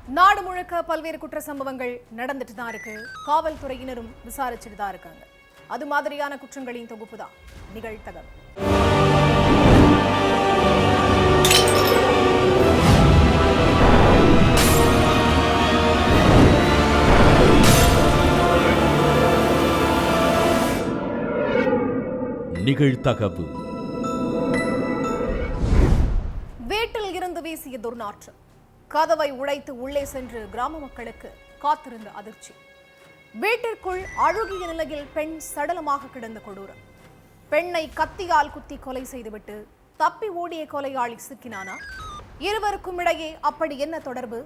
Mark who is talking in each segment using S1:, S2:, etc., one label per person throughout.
S1: நாடு முழுக்க பல்வேறு குற்ற சம்பவங்கள் நடந்துட்டு தான் இருக்கு. காவல்துறையினரும் விசாரிச்சுட்டு தான் இருக்காங்க. அது மாதிரியான குற்றங்களின் தொகுப்பு தான் நிகழ்தகவு.
S2: நிகழ்தகவு.
S1: வீட்டில் இருந்து வீசிய துர்நாற்றம், கதவை உடைத்து உள்ளே சென்று கிராம மக்களுக்கு காத்திருந்த அதிர்ச்சி. வீட்டிற்குள் அழுகிய நிலையில் பெண் சடலமாக கிடந்த கொடூரம். பெண்ணை கத்தியால் குத்தி கொலை செய்துவிட்டு தப்பி ஓடிய கொலையாளி சிக்கினானா? இருவருக்கும் இடையே அப்படி என்ன தொடர்பு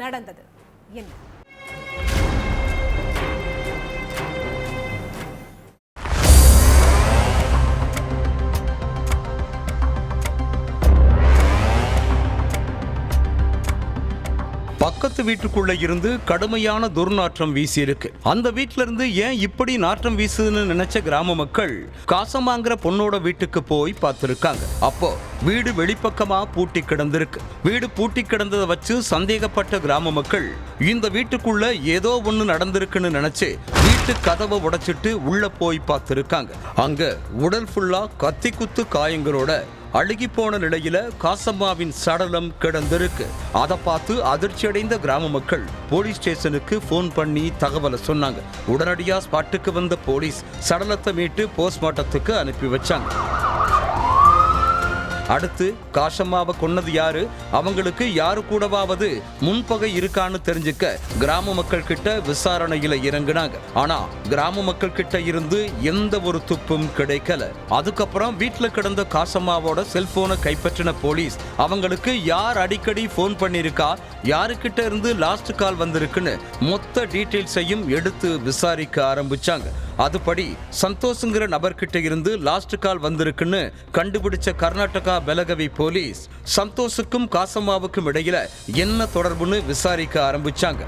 S1: நடந்தது? என்ன?
S3: பக்கத்து வீட்டுக்குள்ள இருந்து கடுமையான துர்நாற்றம் வீசியிருக்கு. அந்த வீட்டுல இருந்து ஏன் இப்படி நாற்றம் வீசுதுன்னு நினைச்ச கிராம மக்கள் காசமாங்கிற பொண்ணோட வீட்டுக்கு போய் பார்த்திருக்காங்க. அப்போ வீடு வெளிப்பக்கமா பூட்டி கிடந்திருக்கு. வீடு பூட்டி கிடந்ததை வச்சு சந்தேகப்பட்ட கிராம மக்கள் இந்த வீட்டுக்குள்ள ஏதோ ஒண்ணு நடந்திருக்குன்னு நினைச்சு வீட்டு கதவை உடைச்சிட்டு உள்ள போய் பார்த்திருக்காங்க. அங்க உடல் ஃபுல்லா கத்தி குத்து காயங்களோட அழுகி போன நிலையில காசம்மாவின் சடலம் கிடந்திருக்கு. அதை பார்த்து அதிர்ச்சியடைந்த கிராம மக்கள் போலீஸ் ஸ்டேஷனுக்கு போன் பண்ணி தகவலை சொன்னாங்க. உடனடியா ஸ்பாட்டுக்கு வந்த போலீஸ் சடலத்தை மீட்டு போஸ்ட்மார்ட்டத்துக்கு அனுப்பி வச்சாங்க. அடுத்து காசம்மாவை கொன்னது யாரு, அவங்களுக்கு யாரு கூடவாவது முன்பகை இருக்கான்னு தெரிஞ்சுக்க கிராம மக்கள் கிட்ட விசாரணையில இறங்குனாங்க. ஆனா கிராம மக்கள் கிட்ட இருந்து எந்த ஒரு துப்பும் கிடைக்கல. அதுக்கப்புறம் வீட்டுல கிடந்த காசம்மாவோட செல்போனை கைப்பற்றின போலீஸ் அவங்களுக்கு யார் அடிக்கடி போன் பண்ணிருக்கா, யாருக்கிட்ட இருந்து லாஸ்ட் கால் வந்திருக்குன்னு மொத்த டீட்டெயில்ஸையும் எடுத்து விசாரிக்க ஆரம்பிச்சாங்க. அதுபடி சந்தோஷ்ங்கிற நபர்கிட்ட இருந்து லாஸ்ட் கால் வந்திருக்குன்னு கண்டுபிடிச்ச கர்நாடகா பெலகவி போலீஸ் சந்தோஷுக்கும் காசம்மாவுக்கும் இடையில என்ன தொடர்புன்னு விசாரிக்க ஆரம்பிச்சாங்க.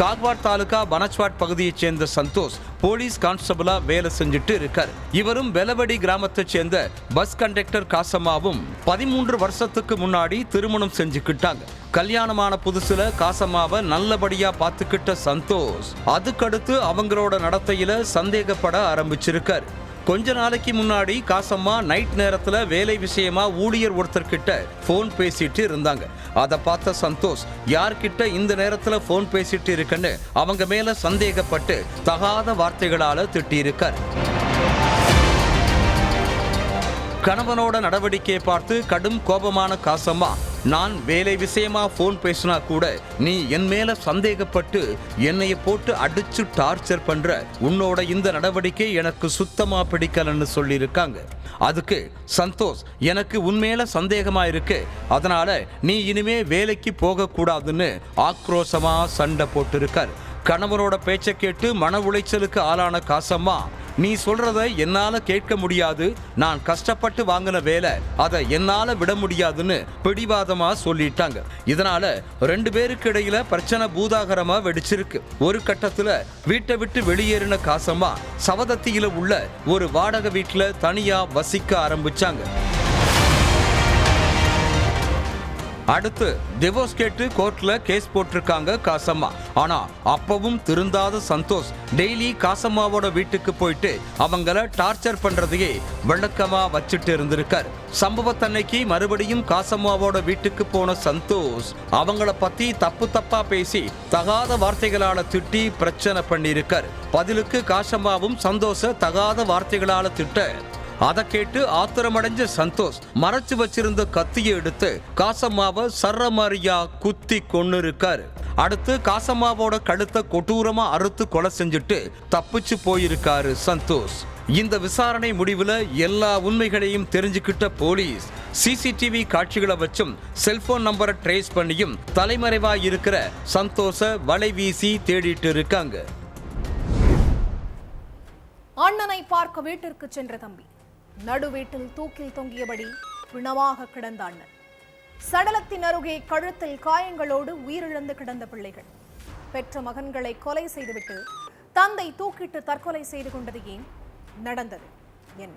S3: காக்வாட் தாலுகா பனச்வாட் பகுதியைச் சேர்ந்த சந்தோஷ் போலீஸ் கான்ஸ்டபிளா வேலை செஞ்சுட்டு இருக்காரு. இவரும் பெலவடி கிராமத்தை சேர்ந்த பஸ் கண்டக்டர் காசம்மாவும் 13 வருஷத்துக்கு முன்னாடி திருமணம் செஞ்சுக்கிட்டாங்க. கல்யாணமான புதுசுல காசம்மாவை நல்லபடியா பார்த்துக்கிட்ட சந்தோஷ் அதுக்கடுத்து அவங்களோட நடத்தையில சந்தேகப்பட ஆரம்பிச்சிருக்காரு. கொஞ்ச நாளைக்கு முன்னாடி காசம்மா நைட் நேரத்துல வேலை விஷயமா ஊழியர் ஒருத்தர்கிட்ட போன் பேசிட்டு இருந்தாங்க. அதை பார்த்த சந்தோஷ் யார்கிட்ட இந்த நேரத்துல போன் பேசிட்டு இருக்குன்னு அவங்க மேல சந்தேகப்பட்டு தகாத வார்த்தைகளால திட்டியிருக்காரு. கணவனோட நடவடிக்கையை பார்த்து கடும் கோபமான காசம்மா, நான் வேலை விஷயமா போன் பேசினா கூட நீ என் மேல சந்தேகப்பட்டு என்னைய போட்டு அடிச்சு டார்ச்சர் பண்ற, உன்னோட இந்த நடவடிக்கை எனக்கு சுத்தமா பிடிக்கலன்னு சொல்லியிருக்காங்க. அதுக்கு சந்தோஷ், எனக்கு உண்மையில சந்தேகமா இருக்கு, அதனால நீ இனிமே வேலைக்கு போக கூடாதுன்னு ஆக்ரோஷமா சண்டை போட்டிருக்காரு. கணவனோட பேச்சை கேட்டு மன உளைச்சலுக்கு ஆளான காசம்மா, நீ சொல்றத என்னால கேட்க முடியாது, நான் கஷ்டப்பட்டு வாங்கின வேலை, அதை என்னால விட முடியாதுன்னு பிடிவாதமா சொல்லிட்டாங்க. இதனால 2 பேருக்கு இடையில பிரச்சனை பூதாகரமா வெடிச்சிருக்கு. ஒரு கட்டத்துல வீட்டை விட்டு வெளியேறின காசம்மா சவதத்தியில உள்ள ஒரு வாடகை வீட்டுல தனியா வசிக்க ஆரம்பிச்சாங்க. அடுத்து டிவோர்ஸ் கேட்டு கோர்ட்ல கேஸ் போட்டிருக்காங்க காசம்மா. ஆனா அப்பவும் திருந்தாத சந்தோஷ் டெய்லி காசம்மாவோட வீட்டுக்கு போயிட்டு அவங்கள டார்ச்சர் பண்றதையே வழக்கமா வச்சுட்டு இருந்திருக்காரு. சம்பவத்தன்னைக்கு மறுபடியும் காசம்மாவோட வீட்டுக்கு போன சந்தோஷ் அவங்கள பத்தி தப்பா பேசி தகாத வார்த்தைகளால திட்டி பிரச்சனை பண்ணியிருக்காரு. பதிலுக்கு காசம்மாவும் சந்தோஷ தகாத வார்த்தைகளால திட்ட அதை கேட்டு ஆத்திரமடைஞ்ச சந்தோஷ் மறைச்சு வச்சிருந்த கத்தியை எடுத்து காசம்மாவை சரமாரியா குத்தி கொன்னு இருக்காரு. அடுத்து காசம்மாவோட கழுத்தை கொடூரமா அறுத்து கொலை செஞ்சுட்டு தப்பிச்சு போயிருக்காரு சந்தோஷ். இந்த விசாரணை முடிவுல எல்லா உண்மைகளையும் தெரிஞ்சுக்கிட்ட போலீஸ் சிசிடிவி காட்சிகளை வச்சும் செல்போன் நம்பரை ட்ரேஸ் பண்ணியும் தலைமறைவா இருக்கிற சந்தோஷ வலை வீசி தேடிட்டு இருக்காங்க.
S1: அண்ணனை பார்க்க வீட்டிற்கு சென்ற தம்பி நடு வீட்டில் தூக்கில் தொங்கியபடி பிணமாக கிடந்த அண்ணன். சடலத்தின் அருகே கழுத்தில் காயங்களோடு உயிரிழந்து கிடந்த பிள்ளைகள். பெற்ற மகன்களை கொலை செய்துவிட்டு தந்தை தூக்கிட்டு தற்கொலை செய்து கொண்டது ஏன்? நடந்தது என்ன?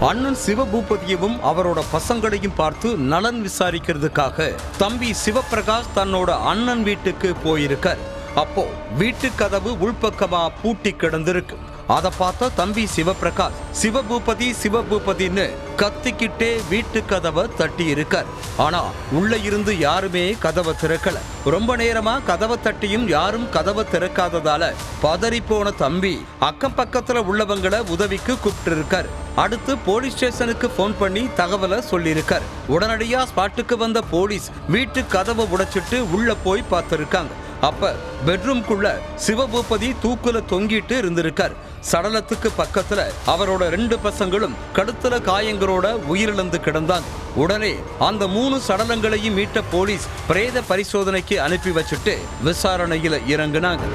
S3: அண்ணன் சிவபூபதியவும் அவரோட பசங்களையும் பார்த்து நலன் விசாரிக்கிறதுக்காக தம்பி சிவபிரகாஷ் தன்னோட அண்ணன் வீட்டுக்கு போயிருக்கார். அப்போ வீட்டு கதவு உள்பக்கமா பூட்டி கிடந்திருக்கு. அதை பார்த்த தம்பி சிவபிரகாஷ் சிவபூபதின்னு கத்திக்கிட்டே வீட்டு கதவை தட்டி இருக்கார். ஆனா உள்ள இருந்து யாருமே கதவை திறக்கல. ரொம்ப நேரமா கதவை தட்டியும் யாரும் கதவை திறக்காததால பதறி போன தம்பி அக்கம் பக்கத்துல உள்ளவங்களை உதவிக்கு கூப்பிட்டு இருக்காரு. அடுத்து போலீஸ் ஸ்டேஷனுக்கு போன் பண்ணி தகவலை சொல்லியிருக்கார். உடனடியா ஸ்பாட்டுக்கு வந்த போலீஸ் வீட்டு கதவை உடைச்சிட்டு உள்ள போய் பார்த்திருக்காங்க. அப்ப பெட்ரூம்குள்ள சிவபூபதி தூக்குல தொங்கிட்டு இருந்திருக்கார். சடலத்துக்கு பக்கத்துல அவரோட 2 பசங்களும் கழுத்துல காயங்களோட உயிரிழந்து கிடந்தாங்க. உடனே அந்த 3 சடலங்களையும் மீட்ட போலீஸ் பிரேத பரிசோதனைக்கு அனுப்பி வச்சுட்டு விசாரணையில இறங்குனாங்க.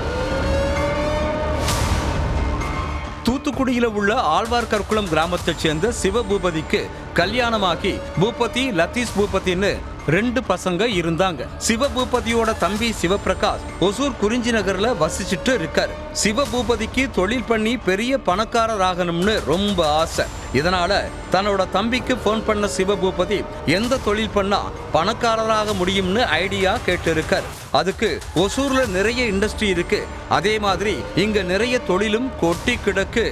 S3: தூத்துக்குடியில உள்ள ஆழ்வார்கற்குளம் கிராமத்தைச் சேர்ந்த சிவபூபதிக்கு கல்யாணமாகி பூபதி லத்தீஸ் பூபதின்னு 2 பசங்க இருந்தாங்க. சிவபூபதியோட தம்பி சிவபிரகாஷ் ஒசூர் குறிஞ்சி நகர்ல வசிச்சுட்டு இருக்காரு. சிவபூபதிக்கு தொழில் பண்ணி பெரிய பணக்காரர் ஆகணும்னு ரொம்ப ஆசை. இதனால தன்னோட தம்பிக்கு போன் பண்ண சிவபூபதி எந்த தொழில் பண்ணா பணக்காரராக முடியும்னு ஐடியா கேட்டு இருக்காரு. அதுக்கு ஒசூர்ல நிறைய இண்டஸ்ட்ரி இருக்கு, அதே மாதிரி இங்க நிறைய தொழிலும் கொட்டி கிடக்கு.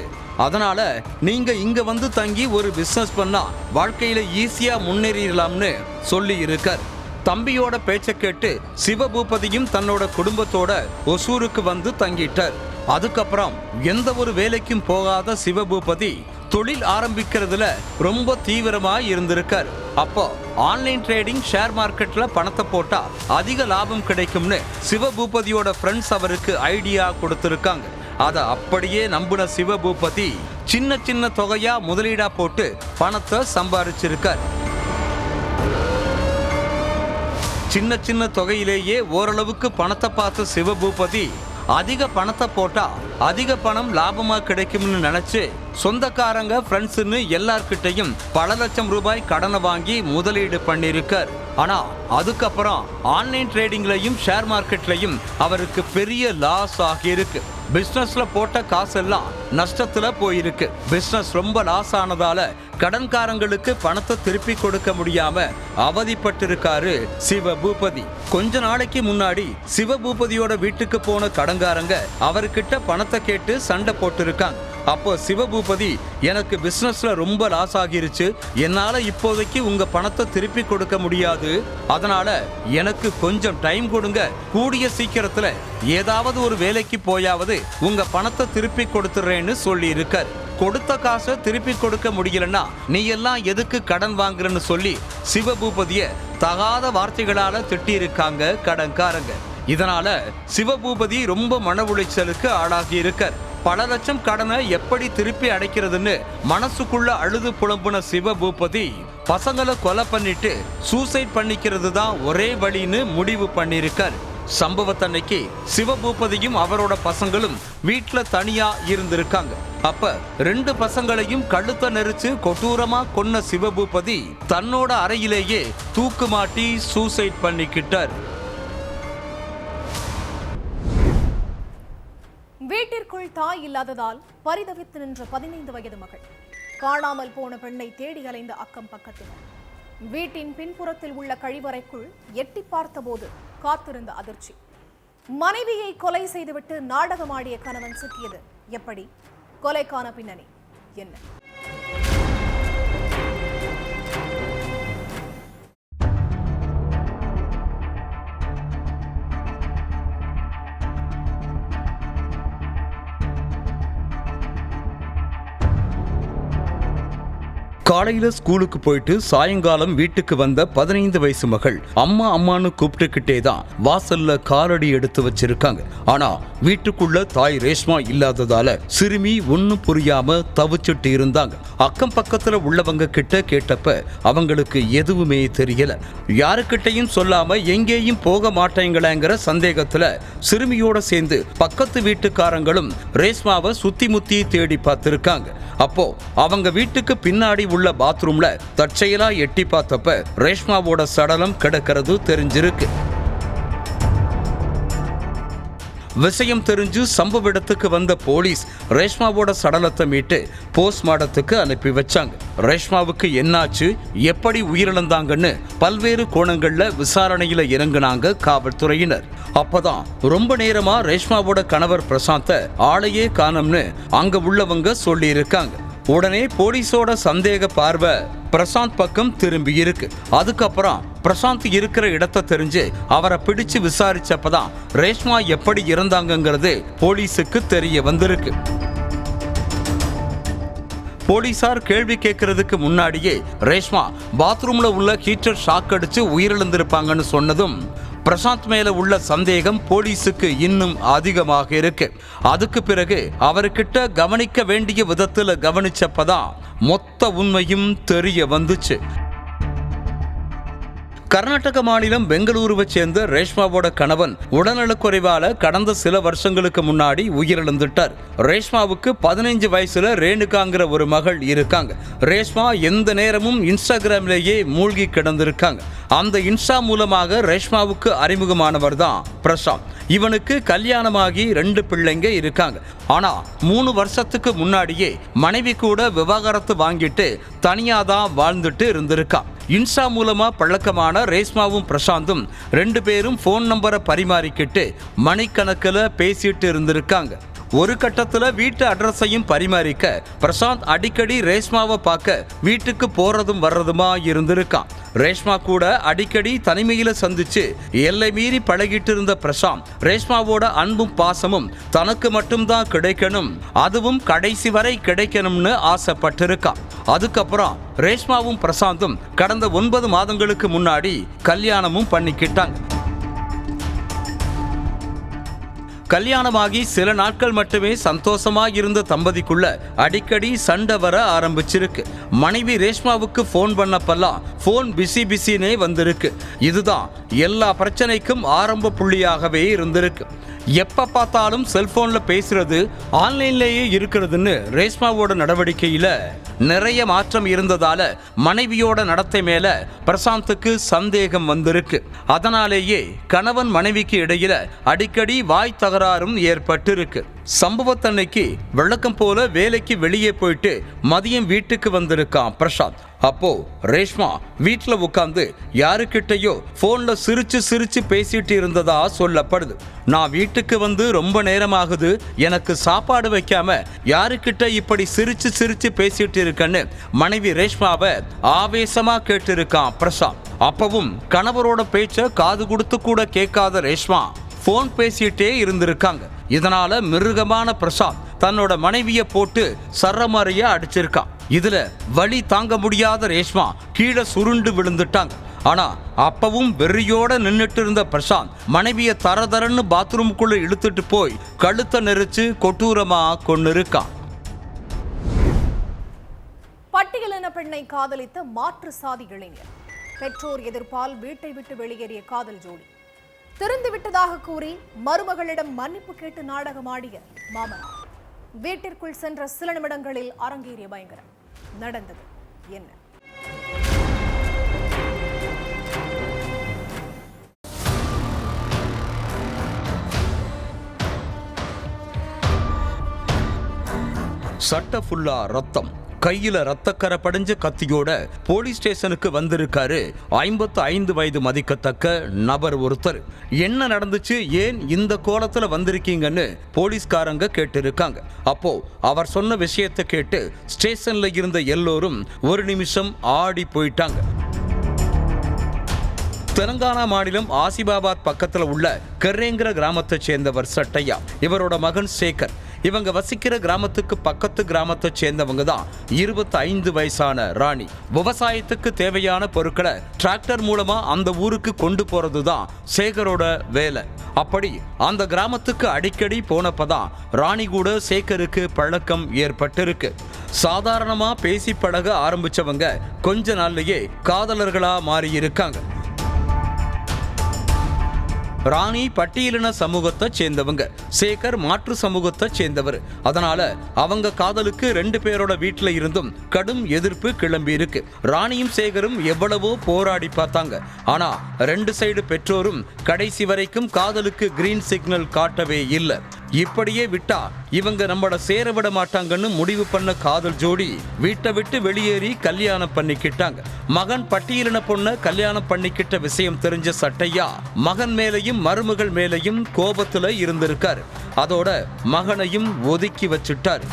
S3: அதனால நீங்க இங்க வந்து தங்கி ஒரு பிசினஸ் பண்ணா வாழ்க்கையில ஈஸியா முன்னேறிடலாம்னு சொல்லி இருக்கார். தம்பியோட பேச்சை கேட்டு சிவபூபதியும் தன்னோட குடும்பத்தோட ஒசூருக்கு வந்து தங்கிட்டார். அதுக்கப்புறம் எந்த ஒரு வேலைக்கும் போகாத சிவபூபதி தொழில் ஆரம்பிக்கிறதுல ரொம்ப தீவிரமா இருந்திருக்கார். அப்போ ஆன்லைன் ட்ரேடிங், ஷேர் மார்க்கெட்ல பணத்தை போட்டா அதிக லாபம் கிடைக்கும்னு சிவபூபதியோட ஃப்ரெண்ட்ஸ் அவருக்கு ஐடியா கொடுத்திருக்காங்க. அதை அப்படியே நம்பின சிவபூபதி சின்ன சின்ன தொகையா முதலீடா போட்டு பணத்தை சம்பாதிச்சிருக்கார். சின்ன சின்ன தொகையிலேயே ஓரளவுக்கு பணத்தை பார்த்த சிவபூபதி அதிக பணத்தை போட்டா அதிக பணம் லாபமா கிடைக்கும்னு நினைச்சு சொந்தக்காரங்க, ஃப்ரெண்ட்ஸ்னு எல்லார்கிட்டையும் பல லட்சம் ரூபாய் கடனை வாங்கி முதலீடு பண்ணியிருக்கார். ஆனா அதுக்கப்புறம் ஆன்லைன் ட்ரேடிங்லையும் ஷேர் மார்க்கெட்லையும் அவருக்கு பெரிய லாஸ் ஆகியிருக்கு. பிசினஸ்ல போட்ட காசெல்லாம் நஷ்டத்துல போயிருக்கு. பிசினஸ் ரொம்ப லாஸ் ஆனதால கடன்காரங்களுக்கு பணத்தை திருப்பி கொடுக்க முடியாம அவதிப்பட்டிருக்காரு சிவபூபதி. கொஞ்ச நாளைக்கு முன்னாடி சிவபூபதியோட வீட்டுக்கு போன கடன்காரங்க அவர்கிட்ட பணத்தை கேட்டு சண்டை போட்டிருக்காங்க. அப்போ சிவபூபதி, எனக்கு பிசினஸ்ல ரொம்ப லாஸ் ஆகிருச்சு, என்னால இப்போதைக்கு உங்க பணத்தை திருப்பி கொடுக்க முடியாது, அதனால எனக்கு கொஞ்சம் டைம் கொடுங்க, கூடிய சீக்கிரத்துல ஏதாவது ஒரு வேலைக்கு போயாவது உங்க பணத்தை திருப்பி கொடுத்துறேன்னு சொல்லி இருக்கார். கொடுத்த காசை திருப்பி கொடுக்க முடியலன்னா நீ எல்லாம் எதுக்கு கடன் வாங்குறன்னு சொல்லி சிவபூபதிய தகாத வார்த்தைகளால திட்டி இருக்காங்க கடன்காரங்க. இதனால சிவபூபதி ரொம்ப மன உளைச்சலுக்கு ஆளாகி இருக்கார். பல லட்சம் கடனை எப்படி திருப்பி அடைக்கிறதுன்னு மனசுக்குள்ள அழுது புலம்புன சிவபூபதி பசங்களை கொலை பண்ணிட்டு சூசைட் பண்ணிக்கிறது தான் ஒரே வழின்னு முடிவு பண்ணியிருக்கார். சம்பவத்தன்னைக்கு சிவபூபதியும் அவரோட பசங்களும் வீட்டுல தனியா இருந்திருக்காங்க. அப்ப 2 பசங்களையும் கழுத்தை நெரிச்சு கொடூரமா கொன்ன சிவபூபதி தன்னோட அறையிலேயே தூக்கு மாட்டி சூசைட் பண்ணிக்கிட்டார்.
S1: வீட்டிற்குள் தாய் இல்லாததால் பரிதவித்து நின்ற 15 வயது மகள், காணாமல் போன பெண்ணை தேடி அலைந்த அக்கம் பக்கத்தினர், வீட்டின் பின்புறத்தில் உள்ள கழிவறைக்குள் எட்டி பார்த்தபோது காத்திருந்த அதிர்ச்சி, மனைவியை கொலை செய்துவிட்டு நாடகமாடிய கணவன் சிக்கியது எப்படி, கொலைக்கான பின்னணி என்ன?
S3: காலையில ஸ்கூலுக்கு போயிட்டு சாயங்காலம் வீட்டுக்கு வந்த 15 வயசு மகள் அம்மான்னு கூப்பிட்டுக்கிட்டே தான் வாசல்ல காலடி எடுத்து வச்சிருக்காங்க. ஆனா வீட்டுக்குள்ள தாய் ரேஷ்மா இல்லாததால சிறுமி ஒன்னும் புரியாம தவிச்சிட்டு இருந்தாங்க. அக்கம் பக்கத்துல உள்ளவங்க கிட்ட கேட்டப்ப அவங்களுக்கு எதுவுமே தெரியல. யாருக்கிட்டையும் சொல்லாம எங்கேயும் போக மாட்டேங்களேங்கிற சந்தேகத்துல சிறுமியோட சேர்ந்து பக்கத்து வீட்டுக்காரங்களும் ரேஷ்மாவை சுத்தி முத்தி தேடி பார்த்திருக்காங்க. அப்போ அவங்க வீட்டுக்கு பின்னாடி உள்ள பாத்ரூம்ல தற்செயலா எட்டி பார்த்தப்ப ரேஷ்மாவோட சடலம் கிடக்கிறது தெரிஞ்சிருக்கு. விஷயம் தெரிஞ்சு சம்பவ இடத்துக்கு வந்த போலீஸ் ரேஷ்மாவோட சடலத்தை மீட்டு போஸ்ட்மார்ட்டத்துக்கு அனுப்பி வச்சாங்க. ரேஷ்மாவுக்கு என்னாச்சு, எப்படி உயிரிழந்தாங்கன்னு பல்வேறு கோணங்கள்ல விசாரணையில இறங்குனாங்க காவல்துறையினர். அப்பதான் ரொம்ப நேரமா ரேஷ்மாவோட கணவர் பிரசாந்த ஆளையே காணோம்னு அங்க உள்ளவங்க சொல்லி இருக்காங்க. உடனே போலீஸோட சந்தேக பார்வை பிரசாந்த் பக்கம் திரும்பி இருக்கு. அதுக்கப்புறம் பிரசாந்த் இருக்கிற இடத்தை தெரிஞ்சு அவரை பிடிச்சு விசாரிச்சப்பதான் ரேஷ்மா எப்படி இறந்தாங்கிறது போலீஸுக்கு தெரிய வந்திருக்கு. போலீசார் கேள்வி கேட்கறதுக்கு முன்னாடியே ரேஷ்மா பாத்ரூம்ல உள்ள ஹீட்டர் ஷாக் அடிச்சு உயிரிழந்திருப்பாங்கன்னு சொன்னதும் பிரசாந்த் மேல உள்ள சந்தேகம் போலீஸுக்கு இன்னும் அதிகமாக இருக்கு. அதுக்கு பிறகு அவர்கிட்ட கவனிக்க வேண்டிய விதத்துல கவனிச்சப்பதான் மொத்த உண்மையும் தெரிய வந்துச்சு. கர்நாடக மாநிலம் பெங்களூருவை சேர்ந்த ரேஷ்மாவோட கணவன் உடல்நலக்குறைவால கடந்த சில வருஷங்களுக்கு முன்னாடி உயிரிழந்துட்டார். ரேஷ்மாவுக்கு 15 வயசுல ரேணுகாங்கிற ஒரு மகள் இருக்காங்க. ரேஷ்மா எந்த நேரமும் இன்ஸ்டாகிராம்லேயே மூழ்கி கிடந்திருக்காங்க. அந்த இன்ஸ்டா மூலமாக ரேஷ்மாவுக்கு அறிமுகமானவர் தான் பிரசாந்த். இவனுக்கு கல்யாணமாகி 2 பிள்ளைங்க இருக்காங்க. ஆனா 3 வருஷத்துக்கு முன்னாடியே மனைவி கூட விவாகரத்து வாங்கிட்டு தனியாதான் வாழ்ந்துட்டு இருந்திருக்கான். இன்ஸ்டா மூலமா பழக்கமான ரேஷ்மாவும் பிரசாந்தும் 2 பேரும் போன் நம்பரை பரிமாறிக்கிட்டு மணிக்கணக்கில் பேசிட்டு இருந்திருக்காங்க. ஒரு கட்டத்துல வீட்டு அட்ரஸையும் பரிமாறிக்க பிரசாந்த் அடிக்கடி ரேஷ்மாவை பார்க்க வீட்டுக்கு போறதும் வர்றதுமா இருந்திருக்கான். ரேஷ்மா கூட அடிக்கடி தனிமையில சந்திச்சு எல்லை மீறி பழகிட்டு இருந்த பிரசாந்த் ரேஷ்மாவோட அன்பும் பாசமும் தனக்கு மட்டும்தான் கிடைக்கணும், அதுவும் கடைசி வரை கிடைக்கணும்னு ஆசைப்பட்டிருக்கான். அதுக்கப்புறம் ரேஷ்மாவும் பிரசாந்தும் கடந்த 9 மாதங்களுக்கு முன்னாடி கல்யாணமும் பண்ணிக்கிட்டாங்க. கல்யாணமாகி சில நாட்கள் மட்டுமே சந்தோஷமா இருந்த தம்பதிக்குள்ள அடிக்கடி சண்டை வர ஆரம்பிச்சிருக்கு. மனைவி ரேஷ்மாவுக்கு போன் பண்ணப்பெல்லாம் போன் பிஸினே வந்திருக்கு. இதுதான் எல்லா பிரச்சனைக்கும் ஆரம்ப புள்ளியாகவே இருந்திருக்கு. எப்ப பார்த்தாலும் செல்போன்ல பேசுறது, ஆன்லைன்லேயே இருக்கிறதுன்னு ரேஷ்மாவோட நடவடிக்கையில நிறைய மாற்றம் இருந்ததால மனைவியோட நடத்தை மேல பிரசாந்துக்கு சந்தேகம் வந்திருக்கு. அதனாலேயே கணவன் மனைவிக்கு இடையில அடிக்கடி வாய் தகராறும் ஏற்பட்டு இருக்கு. சம்பவத்தன்னைக்கு வழக்கம் போல வேலைக்கு வெளியே போயிட்டு மதியம் வீட்டுக்கு வந்திருக்கான் பிரசாந்த். அப்போ ரேஷ்மா வீட்டுல உட்கார்ந்து யாருக்கிட்டையோ போன்ல சிரிச்சு பேசிட்டு இருந்ததா சொல்லப்படுது. நான் வீட்டுக்கு வந்து ரொம்ப நேரமாகுது, எனக்கு சாப்பாடு வைக்காம யாருக்கிட்ட இப்படி சிரிச்சு பேசிட்டு இருக்கன்னு மனைவி ரேஷ்மாவை ஆவேசமா கேட்டிருக்கான் பிரசாந்த். அப்பவும் கணவரோட பேச்ச காது கொடுத்து கூட கேட்காத ரேஷ்மா போன் பேசிட்டே இருந்திருக்காங்க. இதனால மிருகமான பிரசாந்த் தன்னோட மனைவியை போட்டு சரமாரியா அடிச்சிருக்கான். இதுல வலி தாங்க முடியாத ரேஷ்மா கீழே சுருண்டு விழுந்துட்டாங்க. ஆனா அப்பவும் வெறியோட நின்னுட்டு இருந்த பிரசாந்த் மனைவியை தரதரன்னு பாத்ரூமுக்குள்ள இழுத்துட்டு போய் கழுத்தை நெரிச்சு கொடூரமா கொன்னிருக்கான்.
S1: பட்டியலின பெண்ணை காதலித்த மாற்று சாதி இளைஞர், பெற்றோர் எதிர்ப்பால் வீட்டை விட்டு வெளியேறிய காதல் ஜோடி, திருந்து விட்டதாக கூறி மருமகளிடம் மன்னிப்பு கேட்டு நாடகமாடிய மாமனார், வீட்டிற்குள் சென்ற சில நிமிடங்களில் அரங்கேறிய பயங்கரம். நடந்தது என்ன?
S3: சட்ட ஃபுல்லா ரத்தம், கையில ரத்தக்கரை படிஞ்ச கத்தியோட போலீஸ் ஸ்டேஷனுக்கு வந்திருக்காரு 55 வயது மதிக்கத்தக்க நபர் ஒருத்தர். என்ன நடந்துச்சு, ஏன் இந்த கோலத்துல வந்திருக்கீங்கன்னு போலீஸ்காரங்க கேட்டிருக்காங்க. அப்போ அவர் சொன்ன விஷயத்தை கேட்டு ஸ்டேஷன்ல இருந்த எல்லோரும் ஒரு நிமிஷம் ஆடி போயிட்டாங்க. தெலங்கானா மாநிலம் ஆசிபாபாத் பக்கத்துல உள்ள கர்ரேங்கிற கிராமத்தை சேர்ந்தவர் சட்டையா. இவரோட மகன் சேகர். இவங்க வசிக்கிற கிராமத்துக்கு பக்கத்து கிராமத்தை சேர்ந்தவங்க தான் 25 வயசான ராணி. விவசாயத்துக்கு தேவையான பொருட்களை டிராக்டர் மூலமா அந்த ஊருக்கு கொண்டு போறது தான் சேகரோட வேலை. அப்படி அந்த கிராமத்துக்கு அடிக்கடி போனப்பதான் ராணி கூட சேகருக்கு பழக்கம் ஏற்பட்டிருக்கு. சாதாரணமா பேசி பழக ஆரம்பிச்சவங்க கொஞ்ச நாள்லயே காதலர்களா மாறி இருக்காங்க. ராணி பட்டியலின சமூகத்தை சேர்ந்தவங்க, சேகர் மாற்று சமூகத்தை சேர்ந்தவர். அதனால அவங்க காதலுக்கு 2 பேரோட வீட்டுல இருந்தும் கடும் எதிர்ப்பு கிளம்பி இருக்கு. ராணியும் சேகரும் எவ்வளவோ போராடி பார்த்தாங்க. ஆனா 2 சைடு பெற்றோரும் கடைசி வரைக்கும் காதலுக்கு கிரீன் சிக்னல் காட்டவே இல்லை. இப்படியே விட்டா இவங்க நம்மள சேர விட மாட்டாங்கன்னு முடிவு பண்ண காதல் ஜோடி வீட்டை விட்டு வெளியேறி கல்யாணம் பண்ணிக்கிட்டாங்க. மகன் பட்டியலின பொண்ண கல்யாணம் பண்ணிக்கிட்ட விஷயம் தெரிஞ்ச சட்டையா மகன் மேலையும் மருமகள் மேலையும் கோபத்துல இருந்திருக்காரு. அதோட மகனையும் ஒதுக்கி வச்சுட்டாரு.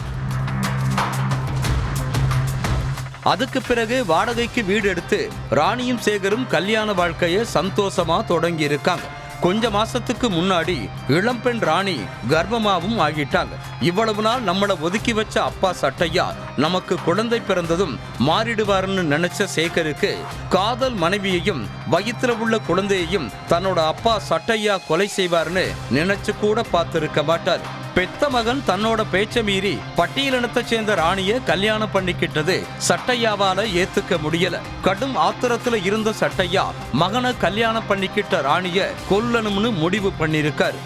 S3: அதுக்கு பிறகு வாடகைக்கு வீடு எடுத்து ராணியும் சேகரும் கல்யாண வாழ்க்கையை சந்தோஷமா தொடங்கி இருக்காங்க. கொஞ்ச மாசத்துக்கு முன்னாடி இளம்பெண் ராணி கர்ப்பமாவும் ஆகிட்டாங்க. இவ்வளவு நாள் நம்மளை ஒதுக்கி வச்ச அப்பா சட்டையா நமக்கு குழந்தை பிறந்ததும் மாறிடுவாருன்னு நினைச்ச சேகருக்கு காதல் மனைவியையும் வயிற்றுல உள்ள குழந்தையையும் தன்னோட அப்பா சட்டையா கொலை செய்வார்னு நினைச்சு கூட பார்த்திருக்க மாட்டார். பெத்த மகன் தன்னோட பேச்ச மீறி பட்டியலினத்தை சேர்ந்த ராணிய கல்யாணம் பண்ணிக்கிட்டது சட்டையாவால ஏத்துக்க முடியல. கடும் ஆத்திரத்துல இருந்த சட்டையா மகனை கல்யாணம் பண்ணிக்கிட்ட ராணிய கொல்லணும்னு முடிவு பண்ணிருக்காரு.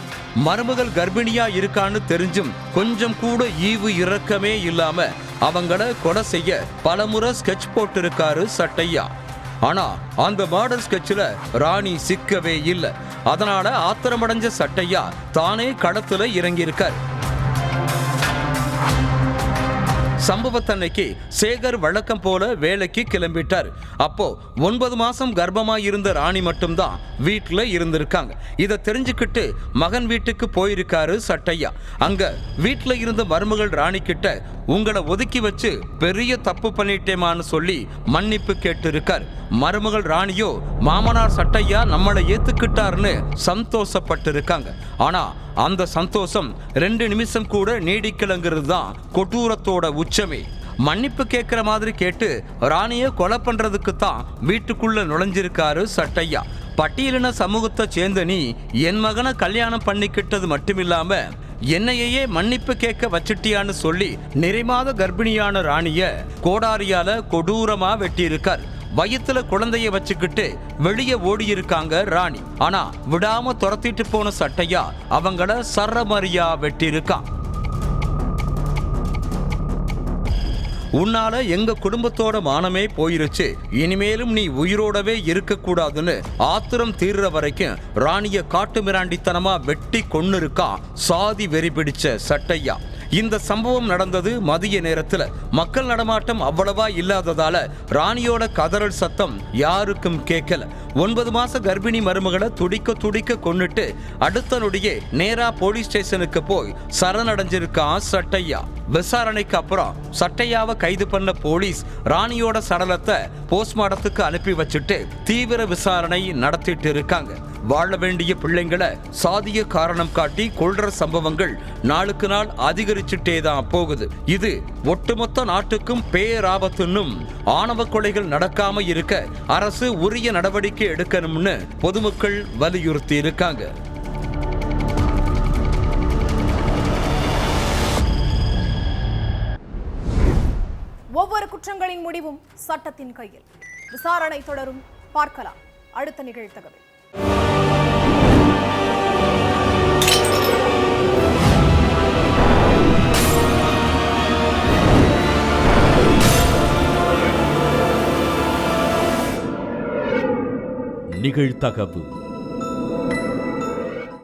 S3: மருமகள் கர்ப்பிணியா இருக்கான்னு தெரிஞ்சும் கொஞ்சம் கூட ஈவு இரக்கமே இல்லாம அவங்கள கொலை செய்ய பலமுறை ஸ்கெட்ச் போட்டிருக்காரு சட்டையா. ஆனா அந்த மாடல் ஸ்கெட்ச்ல ராணி சிக்கவே இல்லை. அதனால ஆத்திரமடைஞ்ச சட்டையா தானே களத்துல இறங்கியிருக்கார். சம்பவத்தன்னைக்கு சேகர் வழக்கம் போல வேலைக்கு கிளம்பிட்டார். அப்போ 9 மாசம் கர்ப்பமா இருந்த ராணி மட்டும்தான் வீட்டுல இருந்திருக்காங்க. இதை தெரிஞ்சுக்கிட்டு மகன் வீட்டுக்கு போயிருக்காரு சட்டையா. அங்க வீட்டுல இருந்த மருமகள் ராணி கிட்ட உங்களை ஒதுக்கி வச்சு பெரிய தப்பு பண்ணிட்டேமான்னு சொல்லி மன்னிப்பு கேட்டு இருக்கார். மருமகள் ராணியோ மாமனார் சட்டையா நம்மளை ஏத்துக்கிட்டாருன்னு சந்தோஷப்பட்டு இருக்காங்க. ஆனா அந்த சந்தோஷம் 2 நிமிஷம் கூட நீடிக்கலங்கிறது தான் கொடூரத்தோட உச்சமே. மன்னிப்பு கேட்கிற மாதிரி கேட்டு ராணிய கொலை பண்றதுக்கு தான் வீட்டுக்குள்ள நுழைஞ்சிருக்காரு சட்டையா. பட்டியலின சமூகத்தை சேர்ந்த நீ என் மகனை கல்யாணம் பண்ணிக்கிட்டது மட்டுமில்லாம என்னையே மன்னிப்பு கேட்க வச்சிட்டியான்னு சொல்லி நிறைமாத கர்ப்பிணியான ராணிய கோடாரியால கொடூரமா வெட்டியிருக்கார். வயிற்றுல குழந்தைய வச்சுக்கிட்டு வெளியே ஓடி இருக்காங்க ராணி. ஆனா விடாம துரத்திட்டு போன சட்டையா அவங்கள சரமரியா வெட்டியிருக்கான். உன்னால எங்க குடும்பத்தோட மானமே போயிருச்சு, இனிமேலும் நீ உயிரோடவே இருக்க கூடாதுன்னு ஆத்திரம் தீர்ற வரைக்கும் ராணிய காட்டு மிராண்டித்தனமா வெட்டி கொன்னு இருக்கான் சாதி வெறி பிடிச்ச சட்டையா. இந்த சம்பவம் நடந்தது மதிய நேரத்துல. மக்கள் நடமாட்டம் அவ்வளவா இல்லாததால ராணியோட கதறல் சத்தம் யாருக்கும் கேட்கல. 9 மாச கர்ப்பிணி மருமகளை துடிக்க துடிக்க கொன்னுட்டு அடுத்த நொடியே நேரா போலீஸ் ஸ்டேஷனுக்கு போய் சரணடைஞ்சிருக்கான் சட்டையா. விசாரணைக்கு அப்புறம் சட்டையாவை கைது பண்ண போலீஸ் ராணியோட சடலத்தை போஸ்ட்மார்ட்டத்துக்கு அனுப்பி வச்சுட்டு தீவிர விசாரணை நடத்திட்டு இருக்காங்க. வாழ வேண்டிய பிள்ளைங்களை சாதிய காரணம் காட்டி கொல்ற சம்பவங்கள் நாளுக்கு நாள் அதிகரிச்சுட்டே தான் போகுது. இது ஒட்டுமொத்த நாட்டுக்கும் பேராபத்துன்னும் ஆணவ கொலைகள் நடக்காம இருக்க அரசு உரிய நடவடிக்கை எடுக்கணும்னு பொதுமக்கள் வலியுறுத்தி இருக்காங்க.
S1: ஒவ்வொரு குற்றங்களின் முடிவும் சட்டத்தின் கையில். விசாரணை தொடரும். பார்க்கலாம் அடுத்த நிகழ்தகவில்.
S2: நிகழ்தகவு.